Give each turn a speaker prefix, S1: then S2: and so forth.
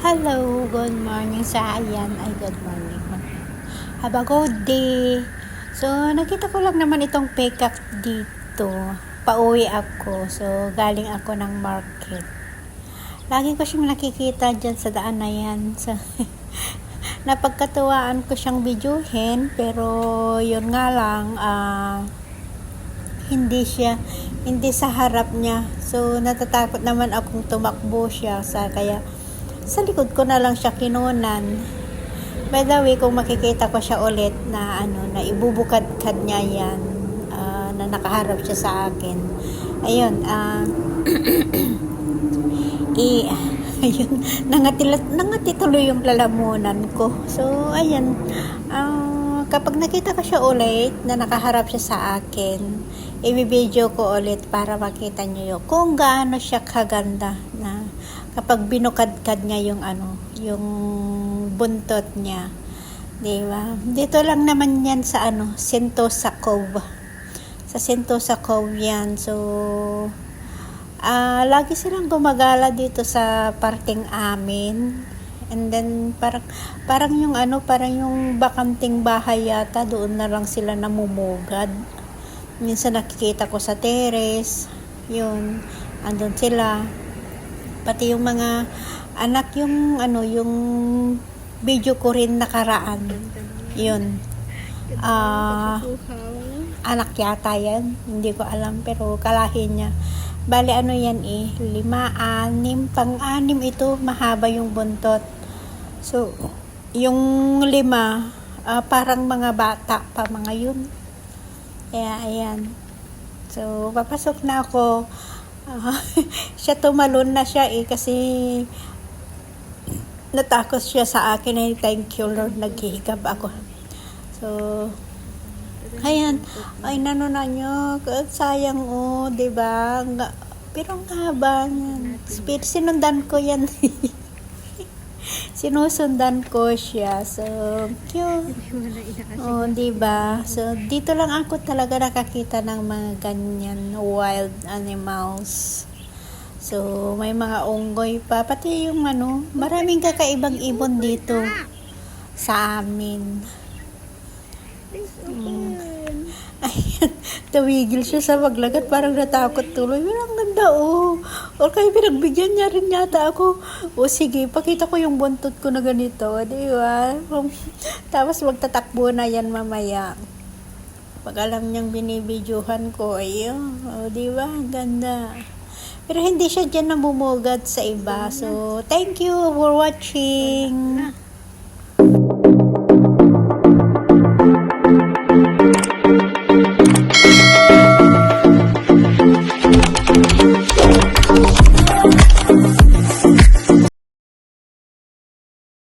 S1: Hello, good morning sa ayan. Ay, good morning. Have a good day. So, nakita ko lang naman itong peacock dito. Pauwi ako. So, galing ako ng market. Lagi ko siyang nakikita dyan sa daan na yan. So, napagkatuwaan ko siyang videohin. Pero, yun nga lang, hindi sa harap niya. So, natatakot naman akong tumakbo siya. Kaya, sa likod ko na lang siya kinunan. By the way, kung makikita ko siya ulit na na ibubukad-kad niya yan, na nakaharap siya sa akin. Ayun, ayun, nangati tuloy yung lalamunan ko. So, ayan, kapag nakita ko siya ulit na nakaharap siya sa akin, i-video ko ulit para makita niyo kung gaano siya kaganda na kapag binukad-kad niya yung buntot niya. Diba? Dito lang naman yan sa Sentosa Cove. Sa Sentosa Cove yan. So, lagi silang gumagala dito sa parting amin. And then, parang yung bakanting bahay yata, doon na lang sila namumugad. Minsan nakikita ko sa terrace. Yun, andun sila. Pati yung mga anak, yung video ko rin nakaraan. Yun. Anak yata yan. Hindi ko alam, pero kalahin niya. Bali, yan 5, 6, pang-6 ito, mahaba yung buntot. So, yung 5, parang mga bata pa, mga yun. Kaya, ayan. So, papasok na ako. Siya tumalon na siya kasi natakot siya sa akin. Ay, thank you Lord, naghihikab ako. So, ayan. Ay, nanuna nyo. Sayang diba? Pero ang haba yan. Sinundan ko yan. Sinusundan ko siya. So, cute. Diba? So, dito lang ako talaga nakakita ng mga ganyan wild animals. So, may mga unggoy pa. Pati yung maraming kakaibang ibon dito sa amin. Ayan, tawigil siya sa maglagat, parang natakot tuloy. Pero ang ganda, O kaya pinagbigyan niya rin yata ako. Sige, pakita ko yung buntot ko na ganito, di ba? Tapos magtatakbo na yan mamaya. Pag alam niyang binibidyohan ko, ayun, di ba? Ang ganda. Pero hindi siya dyan namumugad sa iba. So, thank you for watching.